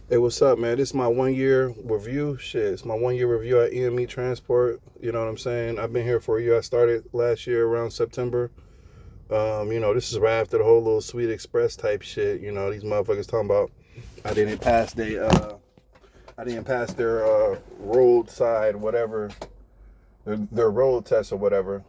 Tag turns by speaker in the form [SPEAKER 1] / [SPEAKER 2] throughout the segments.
[SPEAKER 1] Hey, what's up, man? This is my 1 year review. Shit, it's my 1 year review at EME Transport. You know what I'm saying? I've been here for a year. I started last year around September. This is right after the whole little Sweet Express type shit. These motherfuckers talking about I didn't pass their roadside whatever, their road test or whatever.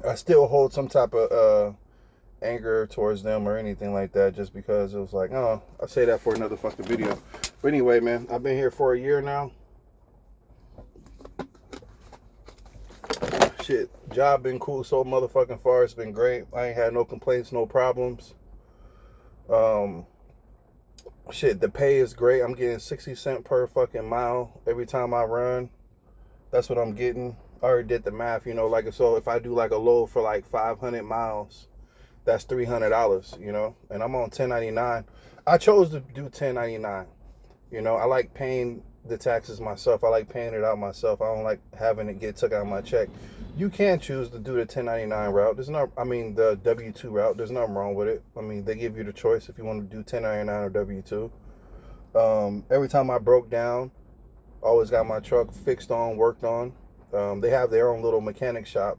[SPEAKER 1] I still hold some type of anger towards them or anything like that, just because it was like, oh, I'll say that for another fucking video. But anyway, man, I've been here for a year now. Shit, job been cool so motherfucking far. It's been great. I ain't had no complaints, no problems. Um, Shit, the pay is great. I'm getting 60 cents per fucking mile every time I run. That's what I'm getting. I already did the math, like, so if I do like a load for like 500 miles, that's $300, and I'm on 1099. I chose to do 1099. I like paying the taxes myself. I like paying it out myself. I don't like having it get took out of my check. You can choose to do the 1099 route. The W2 route. There's nothing wrong with it. I mean, they give you the choice if you want to do 1099 or W2. Every time I broke down, I always got my truck fixed on, worked on. They have their own little mechanic shop.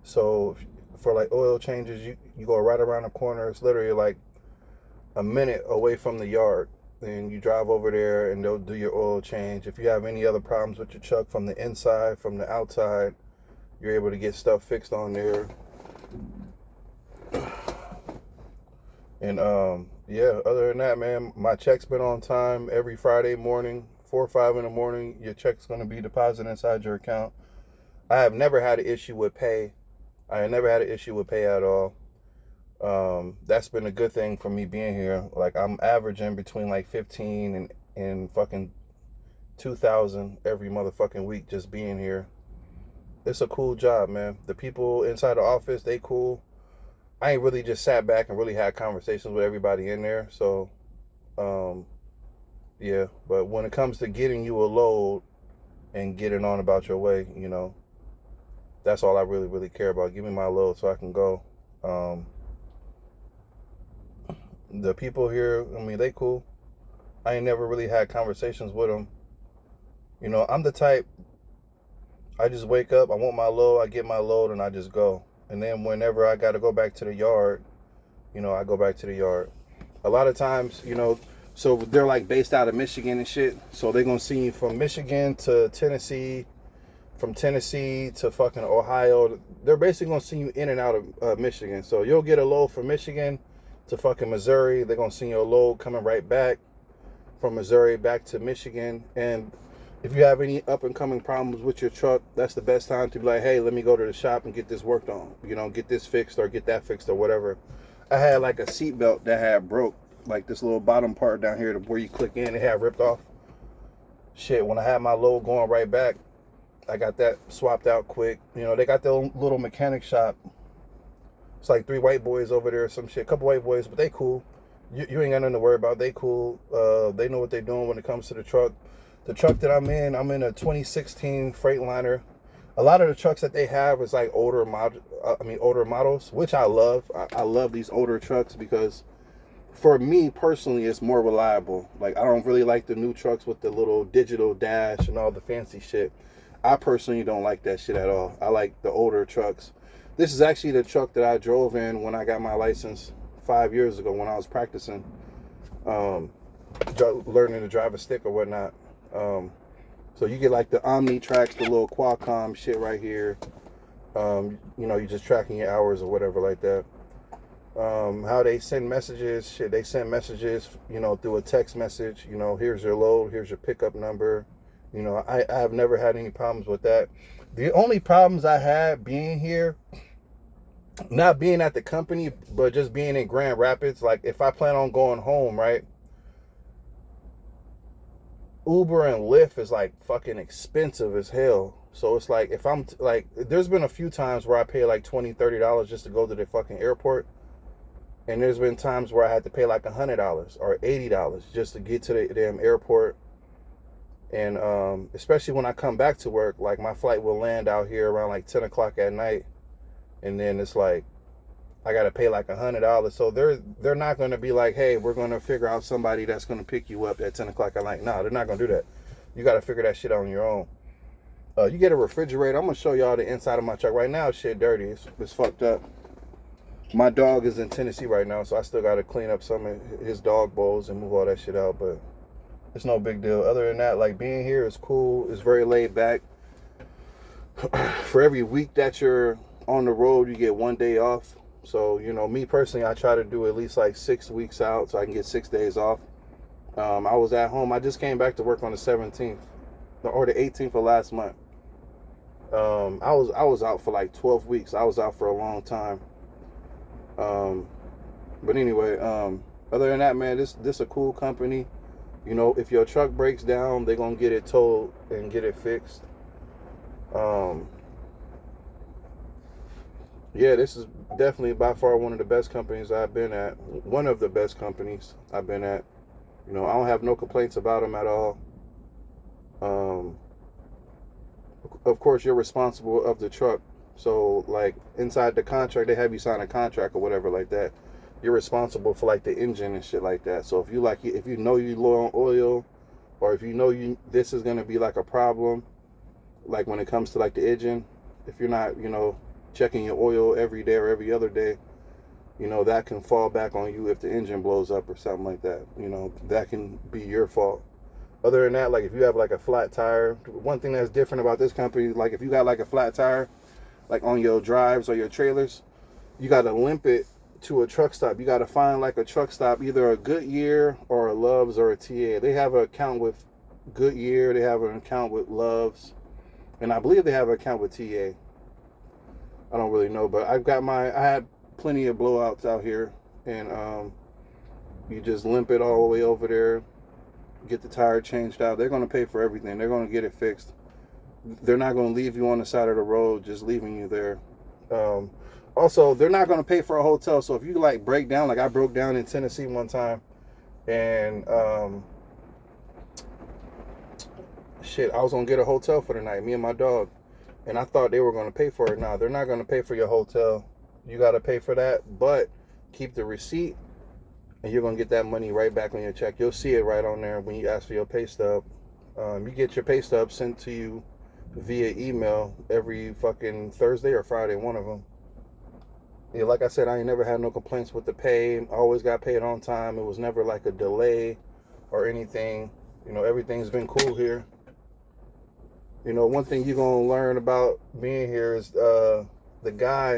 [SPEAKER 1] So for like oil changes, you go right around the corner. It's literally like a minute away from the yard. Then you drive over there and they'll do your oil change. If you have any other problems with your truck from the inside, from the outside, you're able to get stuff fixed on there. And yeah, other than that, man, my check's been on time every Friday morning, 4 or 5 in the morning. Your check's gonna be deposited inside your account. I have never had an issue with pay. I have never had an issue with pay at all. That's been a good thing for me being here. Like, I'm averaging between like 15 and fucking 2,000 every motherfucking week just being here. It's a cool job, man. The people inside the office, they cool. I ain't really just sat back and really had conversations with everybody in there. So, um, yeah. But when it comes to getting you a load and getting on about your way, that's all I really, really care about. Give me my load so I can go. Um, the people here, I mean, they cool. I ain't never really had conversations with them. I'm the type, I just wake up, I want my load, I get my load, and I just go. And then whenever I got to go back to the yard, I go back to the yard. A lot of times, so they're like based out of Michigan and shit. So they're going to see you from Michigan to Tennessee, from Tennessee to fucking Ohio. They're basically going to see you in and out of Michigan. So you'll get a load from Michigan to fucking Missouri. They're going to see you a load coming right back from Missouri back to Michigan. And if you have any up and coming problems with your truck, that's the best time to be like, hey, let me go to the shop and get this worked on. Get this fixed or get that fixed or whatever. I had like a seatbelt that had broke, like this little bottom part down here where you click in, it had ripped off. Shit, when I had my load going right back, I got that swapped out quick. They got their little mechanic shop. It's like 3 white boys over there or some shit. Couple white boys, but they cool. You ain't got nothing to worry about. They cool. They know what they're doing when it comes to the truck. The truck that I'm in a 2016 Freightliner. A lot of the trucks that they have is like older models, which I love. I love these older trucks because for me personally, it's more reliable. Like, I don't really like the new trucks with the little digital dash and all the fancy shit. I personally don't like that shit at all. I like the older trucks. This is actually the truck that I drove in when I got my license 5 years ago when I was practicing, um, learning to drive a stick or whatnot. So you get like the Omni tracks, the little Qualcomm shit right here. You're just tracking your hours or whatever like that. How they send messages, shit, they send messages, through a text message, here's your load, here's your pickup number. I have never had any problems with that. The only problems I had being here, not being at the company, but just being in Grand Rapids, like if I plan on going home, right? Uber and Lyft is like fucking expensive as hell. So it's like if I'm like, there's been a few times where I pay like $20, $30 just to go to the fucking airport. And there's been times where I had to pay like $100 or $80 just to get to the damn airport. And especially when I come back to work, like my flight will land out here around like 10 o'clock at night. And then it's like I got to pay like $100. So they're not going to be like, hey, we're going to figure out somebody that's going to pick you up at 10 o'clock at night. No, they're not going to do that. You got to figure that shit out on your own. You get a refrigerator. I'm going to show y'all the inside of my truck. Right now, shit dirty. It's fucked up. My dog is in Tennessee right now, so I still got to clean up some of his dog bowls and move all that shit out. But it's no big deal. Other than that, like, being here is cool. It's very laid back. For every week that you're on the road, you get 1 day off. So, you know, me personally, I try to do at least like 6 weeks out so I can get 6 days off. I was at home. I just came back to work on the 17th or the 18th of last month. I was out for like 12 weeks. I was out for a long time. But anyway, other than that, man, this a cool company. You know, if your truck breaks down, they're gonna get it towed and get it fixed. Yeah, this is definitely by far one of the best companies I've been at. One of the best companies I've been at. You know, I don't have no complaints about them at all. Of course, you're responsible of the truck. So, like, inside the contract, they have you sign a contract or whatever like that. You're responsible for, like, the engine and shit like that. So, if you know you're low on oil, or if you know this is going to be, like, a problem, like, when it comes to, like, the engine, if you're not, you know, checking your oil every day or every other day, you know, that can fall back on you if the engine blows up or something like that. You know, that can be your fault. Other than that, like, if you have like a flat tire, one thing that's different about this company, like, if you got like a flat tire, like on your drives or your trailers, you got to limp it to a truck stop. You got to find like a truck stop, either a Goodyear or a Love's or a TA. They have an account with Goodyear, they have an account with Love's, and I believe they have an account with TA. I don't really know, but I had plenty of blowouts out here, and you just limp it all the way over there, get the tire changed out. They're going to pay for everything. They're going to get it fixed. They're not going to leave you on the side of the road just leaving you there. Also, they're not going to pay for a hotel. So if you like break down, like I broke down in Tennessee one time, and shit, I was going to get a hotel for the night, me and my dog. And I thought they were going to pay for it. No, they're not going to pay for your hotel. You got to pay for that, but keep the receipt, and you're going to get that money right back on your check. You'll see it right on there when you ask for your pay stub. You get your pay stub sent to you via email every fucking Thursday or Friday, one of them. Yeah, like I said, I ain't never had no complaints with the pay. I always got paid on time. It was never like a delay or anything. You know, everything's been cool here. You know, one thing you're going to learn about being here is the guy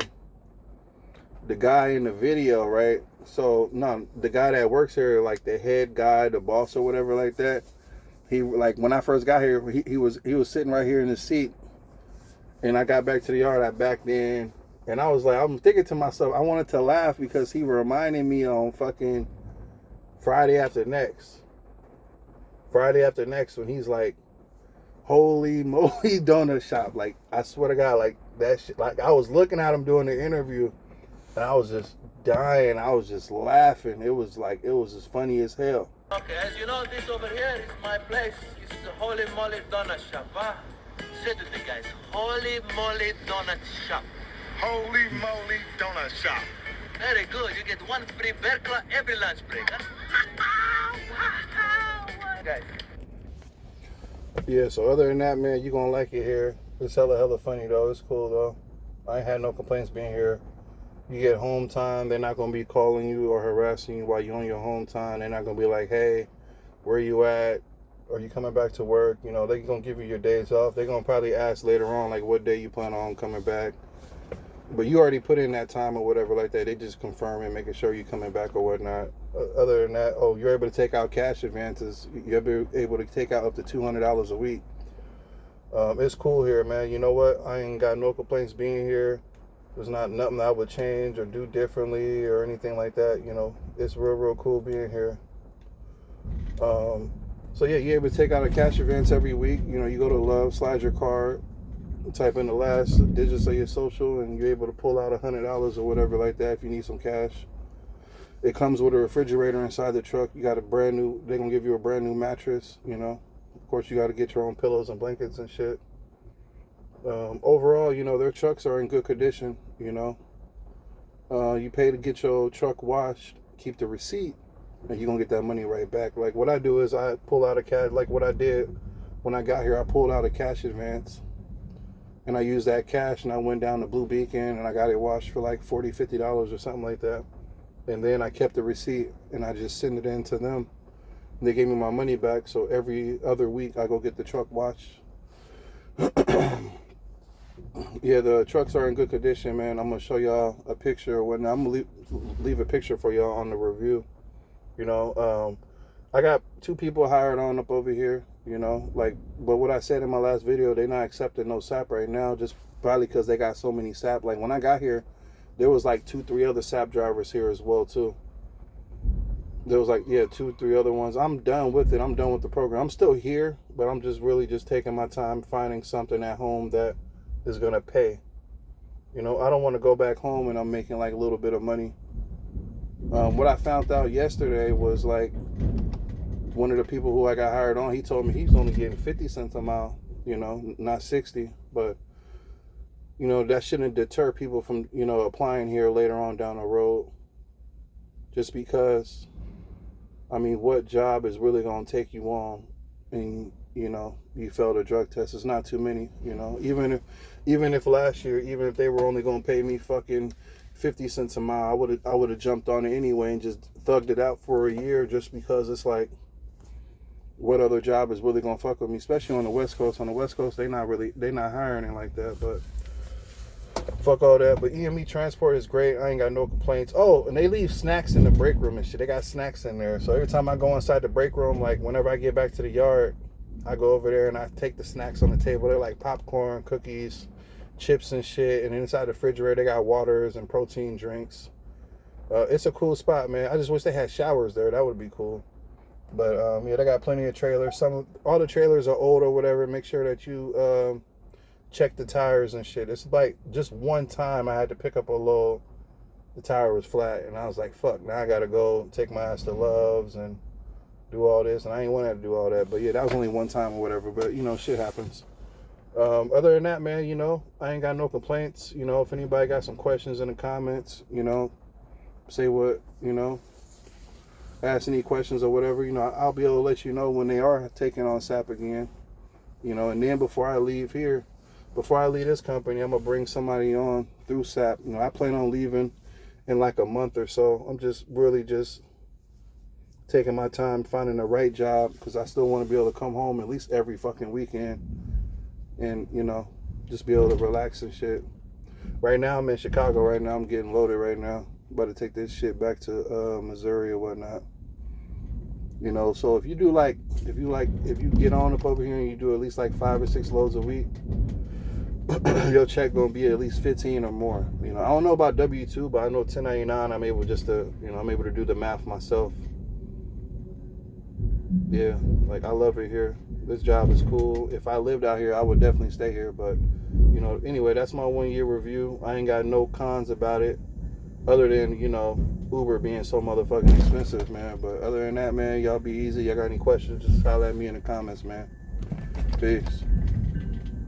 [SPEAKER 1] in the video, right? So, no, the guy that works here, like the head guy, the boss or whatever like that, he, like, when I first got here, he was sitting right here in his seat, and I got back to the yard, I backed in, and I was like, I'm thinking to myself, I wanted to laugh because he reminded me on fucking Friday After Next when he's like, holy moly donut shop. Like, I swear to God, like, that shit, like, I was looking at him doing the interview, and I was just dying. I was just laughing. It was as funny as hell.
[SPEAKER 2] Okay, as you know, this over here is my place. It's the Holy Moly Donut Shop, huh? Say to the guys, Holy Moly Donut Shop.
[SPEAKER 3] Holy Moly Donut Shop.
[SPEAKER 2] Very good. You get one free Berkla every lunch break, huh? Guys.
[SPEAKER 1] Yeah, so other than that, man, you're going to like it here. It's hella funny, though. It's cool, though. I ain't had no complaints being here. You get home time, they're not going to be calling you or harassing you while you're on your home time. They're not going to be like, hey, where you at? Are you coming back to work? You know, they're going to give you your days off. They're going to probably ask later on, like, what day you plan on coming back. But you already put in that time or whatever like that. They just confirm and making sure you're coming back or whatnot. Other than that, you're able to take out cash advances. You're able to take out up to $200 a week. It's cool here, man. You know what? I ain't got no complaints being here. There's not nothing I would change or do differently or anything like that. You know, it's real cool being here. So yeah, you're able to take out a cash advance every week. You know, you go to Love, slide your card, type in the last digits of your social, and you're able to pull out $100 or whatever like that if you need some cash. It comes with a refrigerator inside the truck. You got they're gonna give you a brand new mattress, you know. Of course, you got to get your own pillows and blankets and shit. Overall, you know, their trucks are in good condition, you know. You pay to get your truck washed, keep the receipt, and you're gonna get that money right back. Like what I do is I pull out a cash, like what I did when I got here, I pulled out a cash advance and I used that cash and I went down to Blue Beacon and I got it washed for like $40, $50 or something like that. And then I kept the receipt and I just sent it in to them. And they gave me my money back. So every other week I go get the truck washed. Yeah, the trucks are in good condition, man. I'm gonna show y'all a picture or whatnot. I'm gonna leave a picture for y'all on the review. You know, I got 2 people hired on up over here. You know, like, but what I said in my last video, they're not accepting no SAP right now, just probably because they got so many SAP. Like when I got here, there was like 2, 3 other SAP drivers here as well too. There was like 2, 3 other ones. I'm done with it. I'm done with the program. I'm still here, but I'm just really just taking my time finding something at home that is gonna pay. You know, I don't want to go back home and I'm making like a little bit of money. What I found out yesterday was like one of the people who I got hired on, he told me he's only getting 50 cents a mile, you know, not 60. But, you know, that shouldn't deter people from, you know, applying here later on down the road. Just because, I mean, what job is really going to take you on and, you know, you failed a drug test? It's not too many, you know. Even if last year, even if they were only going to pay me fucking 50 cents a mile, I would have jumped on it anyway and just thugged it out for a year, just because it's like, what other job is really gonna fuck with me, especially on the West Coast. On the West Coast, they not hiring it like that. But fuck all that. But EME Transport is great. I ain't got no complaints. Oh, and they leave snacks in the break room and shit. They got snacks in there. So every time I go inside the break room, like whenever I get back to the yard, I go over there and I take the snacks on the table. They're like popcorn, cookies, chips and shit. And inside the refrigerator, they got waters and protein drinks. It's a cool spot, man. I just wish they had showers there. That would be cool. But yeah, they got plenty of trailers. All the trailers are old or whatever. Make sure that you check the tires and shit. It's like just one time I had to pick up a load. The tire was flat, and I was like, "Fuck!" Now I gotta go take my ass to Love's and do all this, and I ain't want to do all that. But yeah, that was only one time or whatever. But you know, shit happens. Other than that, man, you know, I ain't got no complaints. You know, if anybody got some questions in the comments, you know, say what, you know. Ask any questions or whatever, you know, I'll be able to let you know when they are taking on SAP again, you know. And then before I leave this company, I'm gonna bring somebody on through SAP. You know, I plan on leaving in like a month or so. I'm just really just taking my time finding the right job, because I still want to be able to come home at least every fucking weekend and, you know, just be able to relax and shit. Right now I'm in Chicago. Right now I'm getting loaded right now. About to take this shit back to Missouri or whatnot. You know, so if you get on up over here and you do at least like 5 or 6 loads a week, your check gonna be at least 15 or more. You know, I don't know about W2, but I know 1099. I'm able to do the math myself. Yeah, like I love it here. This job is cool. If I lived out here, I would definitely stay here. But you know, anyway, that's my 1-year review. I ain't got no cons about it, other than, you know, Uber being so motherfucking expensive, man. But other than that, man, y'all be easy. Y'all got any questions, just holler at me in the comments, man. Peace.